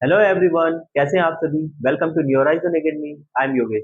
Hello everyone, कैसे हैं आप सभी। Welcome to New Horizon Academy. I am Yogesh.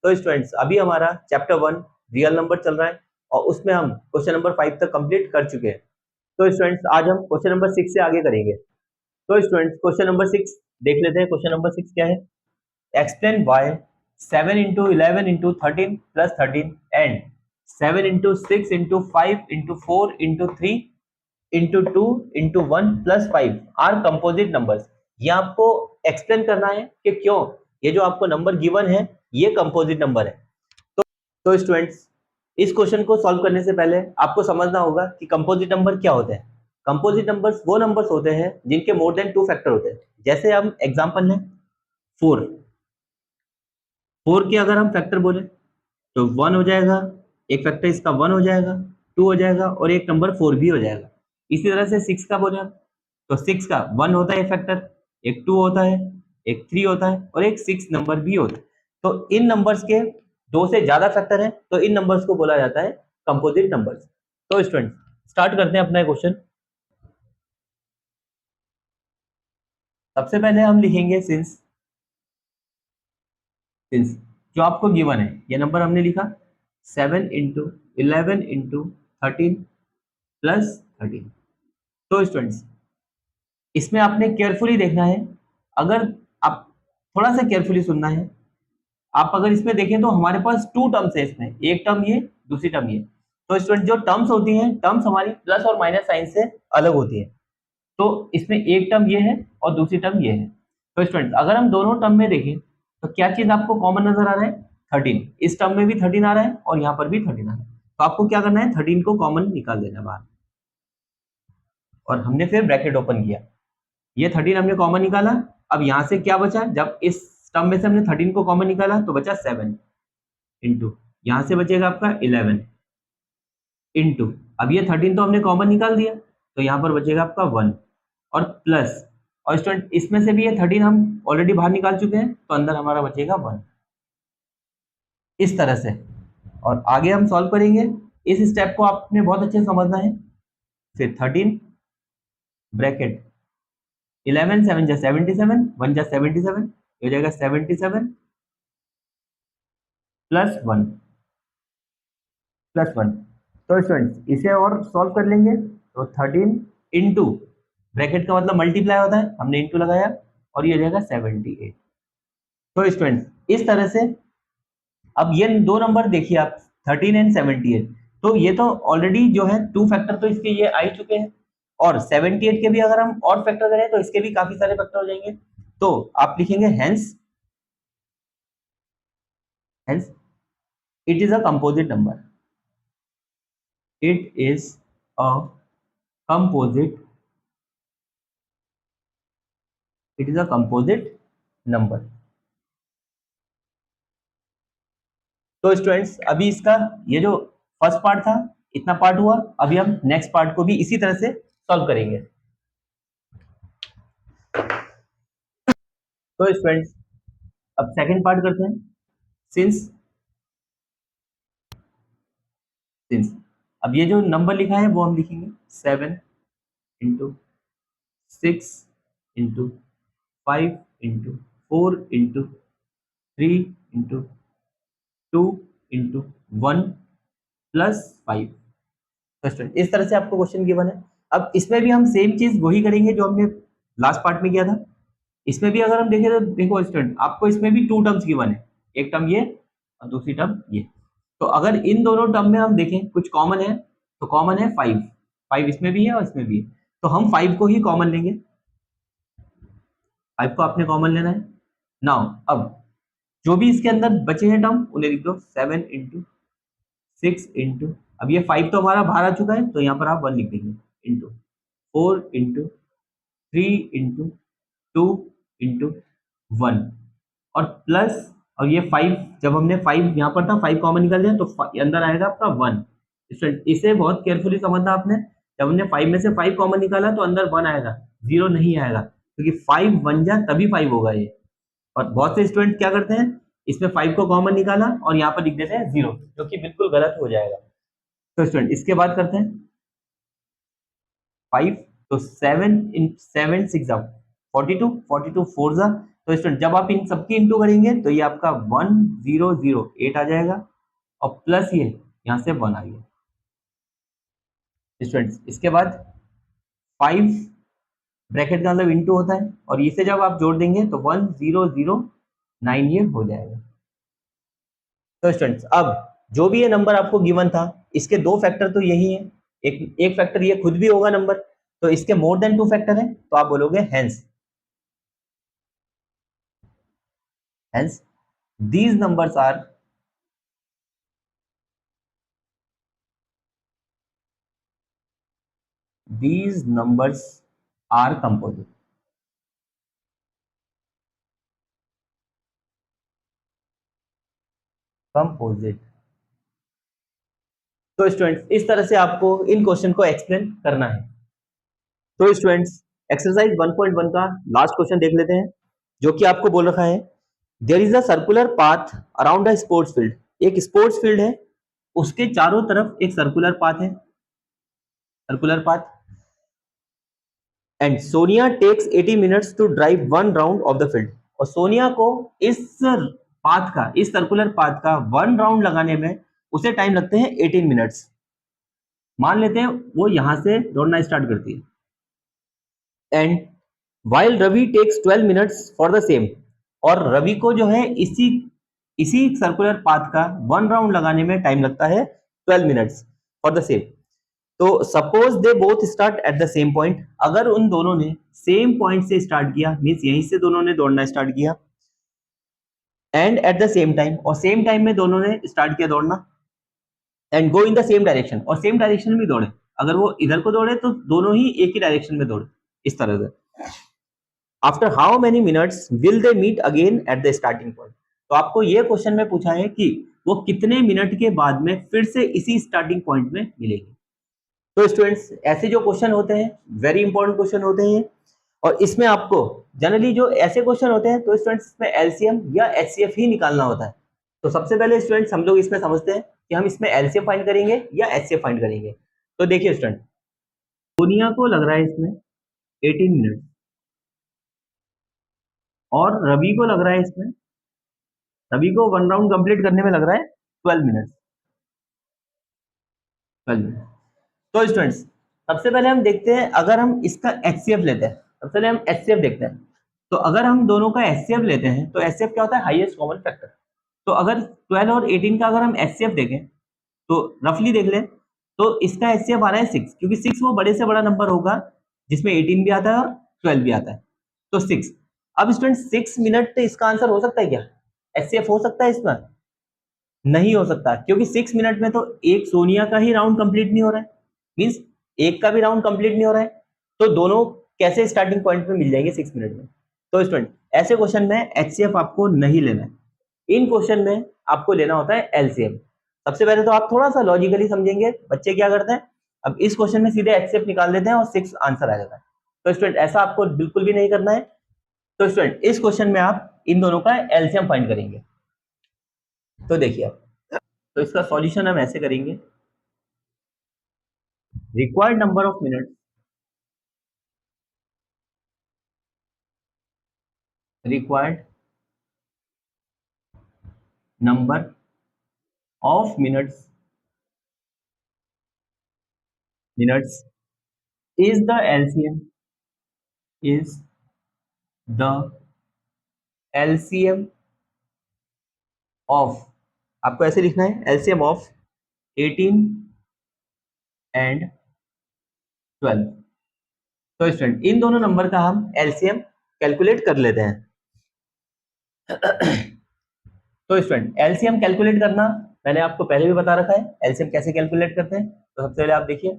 तो स्टूडेंट्स, अभी हमारा चैप्टर 1 रियल नंबर चल रहा है और उसमें हम क्वेश्चन नंबर 5 तक कंप्लीट कर चुके हैं। तो स्टूडेंट्स, आज हम क्वेश्चन नंबर 6 से आगे करेंगे। तो स्टूडेंट्स, क्वेश्चन नंबर 6 देख लेते हैं। क्वेश्चन नंबर 6 क्या है? Explain why 7 into 11 into 13 plus 13 and 7 into 6 into 5 into 4 into 3 into 2 into 1 plus 5 are composite numbers. ये आपको एक्सप्लेन करना है कि क्यों ये जो आपको नंबर गिवन है ये कंपोजिट नंबर है। तो स्टूडेंट्स, इस क्वेश्चन को सॉल्व करने से पहले आपको समझना होगा कि कंपोजिट नंबर क्या होते हैं। कंपोजिट नंबर्स वो नंबर्स होते हैं जिनके मोर देन 2 फैक्टर होते हैं। जैसे हम एग्जांपल लें, 4। 4 के अगर हम फैक्टर बोले तो 1 हो जाएगा, एक फैक्टर इसका 1 हो जाएगा, 2 हो जाएगा और एक नंबर 4 भी हो जाएगा। इसी तरह से 6 का बोले हम तो 6 का 1 होता है फैक्टर, एक 2 होता है, एक 3 होता है और एक 6 नंबर भी होता है। तो इन नंबर्स के दो से ज्यादा फैक्टर हैं तो इन नंबर्स को बोला जाता है कंपोजिट नंबर्स। तो स्टूडेंट, स्टार्ट करते हैं अपना क्वेश्चन। सबसे पहले हम लिखेंगे सिंस। सिंस जो आपको गिवन है ये नंबर हमने लिखा 7 इंटू 11 इंटू 13 प्लस 13। तो स्टूडेंट्स, इसमें आपने केयरफुली देखना है। अगर आप थोड़ा सा केयरफुली सुनना है। आप अगर इसमें देखें तो हमारे पास टू टर्म्स है इसमें, एक टर्म ये, दूसरी टर्म ये। तो स्टूडेंट, जो टर्म्स होती हैं, टर्म्स हमारी प्लस और माइनस साइन से अलग होती है। तो इसमें एक टर्म ये है और दूसरी टर्म ये है। तो स्टूडेंट, अगर हम दोनों टर्म में देखें तो क्या चीज आपको कॉमन नजर आ रहा है? 13। इस टर्म में भी 13 आ रहा है और यहाँ पर भी 13 आ रहा है। तो आपको क्या करना है? 13 को कॉमन निकाल देना बाहर। और हमने फिर ब्रैकेट ओपन किया, ये 13 हमने कॉमन निकाला। अब यहां से क्या बचा? जब इस टर्म में से हमने 13 को कॉमन निकाला तो बचा 7 इंटू, यहां से बचेगा आपका 11 इंटू, अब ये 13 तो हमने कॉमन निकाल दिया तो यहाँ पर बचेगा आपका 1 और प्लस। और स्टूडेंट, इसमें से भी ये 13 हम ऑलरेडी बाहर निकाल चुके हैं तो अंदर हमारा बचेगा 1, इस तरह से। और आगे हम सॉल्व करेंगे। इस स्टेप को आपने बहुत अच्छे से समझना है। फिर 13 ब्रैकेट 11 7 जा 77, 1 जा 77, हो जाएगा 77 प्लस 1 प्लस 1। तो स्टूडेंट्स, इसे और सॉल्व कर लेंगे तो 13 इंटू, ब्रैकेट का मतलब मल्टीप्लाई होता है, हमने इंटू लगाया और ये हो जाएगा 78। तो स्टूडेंट्स, इस तरह से अब ये दो नंबर देखिए आप, 13 एंड 78। तो ये तो ऑलरेडी जो है टू फैक्टर तो इसके ये आ ही चुके हैं। और 78 के भी अगर हम और फैक्टर करें तो इसके भी काफी सारे फैक्टर हो जाएंगे। तो आप लिखेंगे hence, hence it is a composite number. It is a composite, it is a composite number. तो स्टूडेंट्स, अभी इसका ये जो फर्स्ट पार्ट था इतना पार्ट हुआ, अभी हम नेक्स्ट पार्ट को भी इसी तरह से सॉल्व करेंगे। तो स्टूडेंट्स, अब सेकंड पार्ट करते हैं। सिंस, सिंस अब ये जो नंबर लिखा है वो हम लिखेंगे 7 into 6 into 5 into 4 into 3 into 2 into 1 plus 5। तो स्टूडेंट, इस तरह से आपको क्वेश्चन गिवन है। अब इसमें भी हम सेम चीज वही करेंगे जो हमने लास्ट पार्ट में किया था। इसमें भी अगर हम देखें तो देखो स्टूडेंट, आपको इसमें भी टू टर्म्स गिवन है, एक टर्म ये और दूसरी टर्म ये। तो अगर इन दोनों टर्म में हम देखें कुछ कॉमन है तो कॉमन है 5। 5 इसमें भी है और इसमें भी है, तो हम 5 को ही कॉमन लेंगे। 5 को आपने कॉमन लेना है। नाउ अब जो भी इसके अंदर बचे हैं टर्म उन्हें लिख दो, 7 इंटू 6 इंटू, अब ये 5 तो हमारा बाहर आ चुका है तो यहाँ पर आप 1 लिख देंगे, इंटू 4 इंटू 3 इंटू 2 इंटू 1 और प्लस, और ये 5, जब हमने 5 यहाँ पर था 5 कॉमन निकाल दिया तो अंदर आएगा आपका 1। इसे बहुत केयरफुली समझना आपने। जब हमने 5 में से 5 कॉमन निकाला तो अंदर 1 आएगा, 0 नहीं आएगा, क्योंकि 5 1 जा तभी 5 होगा ये। और बहुत से स्टूडेंट क्या करते हैं, इसमें 5 को कॉमन निकाला और यहाँ पर लिख देते हैं 0, जो कि बिल्कुल गलत हो जाएगा। तो स्टूडेंट, इसके बाद करते हैं 5, तो 7 इन 7 6 जा 42, 42 फोर जा, तो स्टूडेंट जब आप इन सबकी इंटू करेंगे तो ये आपका 1008 आ जाएगा और प्लस ये यहाँ से 1 आ गया स्टूडेंट्स। इसके बाद 5 ब्रैकेट का मतलब इंटू होता है और इसे जब आप जोड़ देंगे तो 1009 ये हो जाएगा। तो स्टूडेंट्स अब जो भी ये नंबर आपको गिवन था इसके दो फैक्टर तो यही है, एक फैक्टर ये खुद भी होगा नंबर, तो इसके मोर देन 2 फैक्टर है तो आप बोलोगे hence hence these numbers are these numbers are composite। Composite. तो स्टूडेंट्स इस तरह से आपको इन क्वेश्चन को एक्सप्लेन करना है। तो स्टूडेंट्स एक्सरसाइज 1.1 का लास्ट क्वेश्चन देख लेते हैं, जो कि आपको बोल रखा है there is a circular path around a sports field. एक स्पोर्ट्स फील्ड है, उसके चारों तरफ एक सर्कुलर पाथ है, circular path, and Sonia takes 80 minutes to drive one round of the field. और सोनिया को इस पाथ का, इस सर्कुलर पाथ का वन राउंड लगाने में उसे टाइम लगते हैं 18 मिनट्स। मान लेते हैं वो यहां से दौड़ना स्टार्ट करती है, and while Ravi takes 12 minutes for the same. और रवि को जो है इसी इसी सर्कुलर पाथ का वन राउंड लगाने में टाइम लगता है 12 मिनट्स फॉर द सेम। तो suppose they both start at the same point, अगर उन दोनों ने सेम पॉइंट से स्टार्ट किया, मींस यहीं से दोनों ने दौड़ना स्टार्ट किया, and at the same time, और सेम टाइम में दोनों ने स्टार्ट किया दौड़ना, and go in the same direction, और सेम डायरेक्शन में दौड़े, अगर वो इधर को दौड़े तो दोनों ही एक ही डायरेक्शन में दौड़े, इस तरह से। After how many minutes will they meet again at the starting point. तो आपको ये क्वेश्चन में पूछा है कि वो कितने मिनट के बाद में फिर से इसी स्टार्टिंग पॉइंट में मिलेंगे। तो स्टूडेंट्स ऐसे जो क्वेश्चन होते हैं वेरी इंपॉर्टेंट क्वेश्चन होते हैं, और इसमें आपको जनरली जो ऐसे क्वेश्चन होते हैं तो स्टूडेंट्स इसमें एलसीएम या एचसीएफ ही निकालना होता है। तो सबसे पहले स्टूडेंट्स हम लोग इसमें समझते हैं कि हम इसमें एलसीएम फाइंड करेंगे या एचसीएफ फाइंड करेंगे। तो देखिए स्टूडेंट, सोनिया को लग रहा है इसमें 18 मिनट और रवि को लग रहा है इसमें, रवि को वन राउंड कंप्लीट करने में लग रहा है 12 मिनट, 12 मिनट। तो स्टूडेंट्स सबसे पहले हम देखते हैं, अगर हम इसका एचसीएफ लेते हैं, सबसे पहले हम एचसीएफ देखते हैं। तो अगर हम दोनों का एचसीएफ लेते हैं तो एचसीएफ क्या होता है, हाईएस्ट कॉमन फैक्टर। तो अगर 12 और 18 का अगर हम एचसीएफ देखें तो रफली देख लें तो इसका एचसीएफ आ रहा है 6, क्योंकि 6 वो बड़े से बड़ा नंबर होगा जिसमें 18 भी आता है और 12 भी आता है, तो 6। अब स्टूडेंट 6 मिनट इसका आंसर हो सकता है क्या, एचसीएफ हो सकता है इसमें? नहीं हो सकता, क्योंकि 6 मिनट में तो एक सोनिया का ही राउंड कंप्लीट नहीं हो रहा है, मींस एक का भी राउंड कंप्लीट नहीं हो रहा है, तो दोनों कैसे स्टार्टिंग पॉइंट में मिल जाएंगे 6 मिनट में। तो स्टूडेंट ऐसे क्वेश्चन में एचसीएफ आपको नहीं लेना है, इन क्वेश्चन में आपको लेना होता है एलसीएम। सबसे पहले तो आप थोड़ा सा लॉजिकली समझेंगे, बच्चे क्या करते हैं, अब इस क्वेश्चन में सीधे एचसीएफ निकाल देते हैं और 6 आंसर आ जाता है। तो स्टूडेंट ऐसा आपको बिल्कुल भी नहीं करना है। तो स्टूडेंट इस क्वेश्चन में आप इन दोनों का एलसीएम फाइंड करेंगे। तो देखिए आप, तो इसका सॉल्यूशन हम ऐसे करेंगे, required number of minute, required number of minutes is the LCM, is the LCM of, आपको ऐसे लिखना है, एलसीएम ऑफ 18 एंड 12। तो स्टूडेंट इन दोनों नंबर का हम एलसीएम कैलकुलेट कर लेते हैं। तो स्टूडेंट एलसीएम कैलकुलेट करना मैंने आपको पहले भी बता रखा है, एलसीएम कैसे कैलकुलेट करते हैं। तो सबसे पहले आप देखिए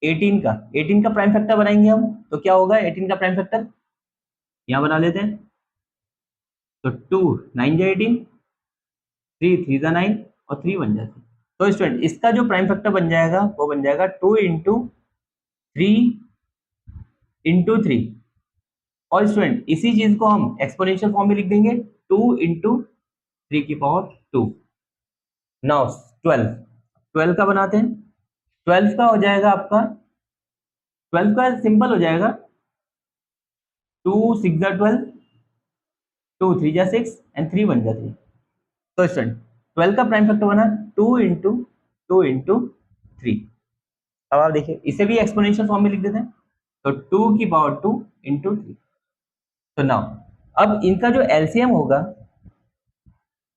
18 का प्राइम फैक्टर बनाएंगे हम, तो क्या होगा 18 का प्राइम फैक्टर, यहाँ बना लेते हैं, तो 2 9 जा 18, 3 3 जा 9 और 3 बन जाते हैं। तो स्टूडेंट इसका जो प्राइम फैक्टर बन जाएगा वो बन जाएगा 2 इंटू 3 और स्टूडेंट इसी चीज को हम एक्सपोनेंशियल फॉर्म में लिख देंगे, 2 इंटू 3 की पावर 2। नाउ 12, 12 का बनाते हैं, 12 का हो जाएगा आपका, 12 का सिंपल हो जाएगा 2 6 जा 12, 2 3 जा 6 एंड 3 1 जा 3। तो स्टूडेंट 12 का प्राइम फैक्टर बना 2 इंटू 3। अब आप देखिए इसे भी एक्सपोनेंशियल फॉर्म में लिख देते हैं, तो 2 की पावर 2 इंटू 3। तो नाउ अब इनका जो एलसीएम होगा,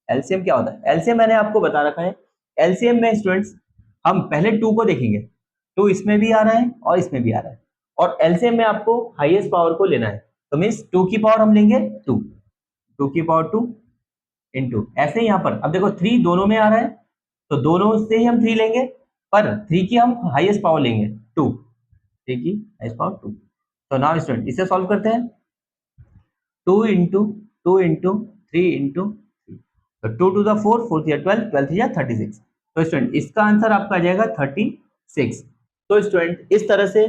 एलसीएम क्या होता है, एलसीएम मैंने आपको बता रखा है। एलसीएम में स्टूडेंट्स हम पहले 2 को देखेंगे, 2 इसमें भी आ रहा है और इसमें भी आ रहा है, और एलसीएम में आपको हाईएस्ट पावर को लेना है। तो मीन्स 2 की पावर हम लेंगे 2, 2 की पावर 2 इंटू, ऐसे ही यहाँ पर अब देखो 3 दोनों में आ रहा है, तो दोनों से ही हम 3 लेंगे, पर 3 की हम हाईएस्ट पावर लेंगे 2, 3 की हाईएस्ट पावर 2। तो नाउ स्टूडेंट इसे सॉल्व करते हैं, 2 इंटू 3 इंटू 3, तो 2 टू द 4, 4 3 12, 12 3 36। तो स्टूडेंट इसका आंसर आपका आ जाएगा 36। तो स्टूडेंट इस तरह से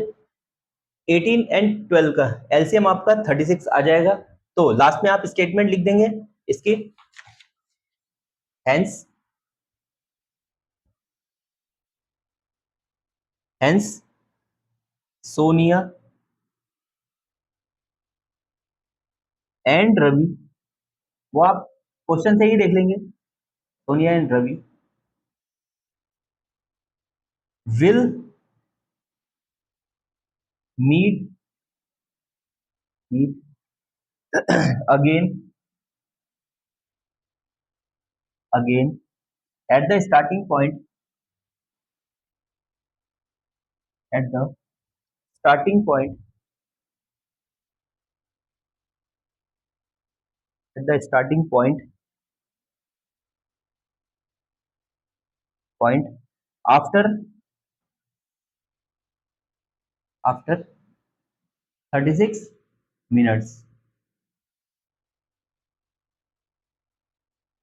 18 एंड 12 का एलसीएम आपका 36 आ जाएगा। तो लास्ट में आप स्टेटमेंट लिख देंगे इसकी, hence hence Sonia and Ravi, वो आप क्वेश्चन से ही देख लेंगे, Sonia and Ravi will meet meet again again at the starting point, at the starting point, at the starting point after after 36 minutes.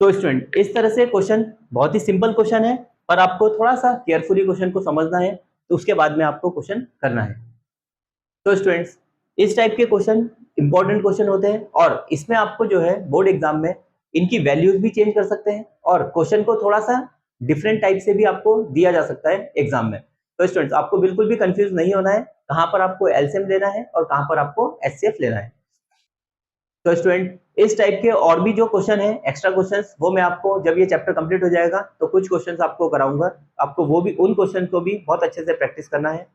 तो स्टूडेंट इस तरह से क्वेश्चन बहुत ही सिंपल क्वेश्चन है, पर आपको थोड़ा सा केयरफुली क्वेश्चन को समझना है, तो उसके बाद में आपको क्वेश्चन करना है। तो स्टूडेंट्स इस टाइप के क्वेश्चन इंपॉर्टेंट क्वेश्चन होते हैं, और इसमें आपको जो है बोर्ड एग्जाम में इनकी वैल्यूज भी चेंज कर सकते हैं, और क्वेश्चन को थोड़ा सा डिफरेंट टाइप से भी आपको दिया जा सकता है एग्जाम में। तो स्टूडेंट्स आपको बिल्कुल भी कंफ्यूज नहीं होना है, कहाँ पर आपको एलसीएम लेना है और कहाँ पर आपको एचसीएफ लेना है। तो स्टूडेंट इस टाइप के और भी जो क्वेश्चन है, एक्स्ट्रा क्वेश्चंस, वो मैं आपको जब ये चैप्टर कंप्लीट हो जाएगा तो कुछ क्वेश्चंस आपको कराऊंगा, आपको वो भी उन क्वेश्चन को भी बहुत अच्छे से प्रैक्टिस करना है।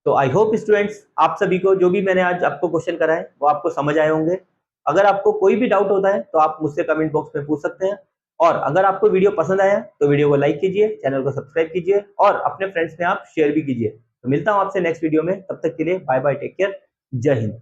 तो आई होप स्टूडेंट्स आप सभी को जो भी मैंने आज आपको क्वेश्चन कराए वो आपको समझ आए होंगे। अगर आपको कोई भी डाउट होता है तो आप मुझसे कमेंट बॉक्स में पूछ सकते हैं, और अगर आपको वीडियो पसंद आया तो वीडियो को लाइक कीजिए, चैनल को सब्सक्राइब कीजिए, और अपने फ्रेंड्स में आप शेयर भी कीजिए। तो मिलता हूं आपसे नेक्स्ट वीडियो में, तब तक के लिए बाय बाय, टेक केयर, जय हिंद।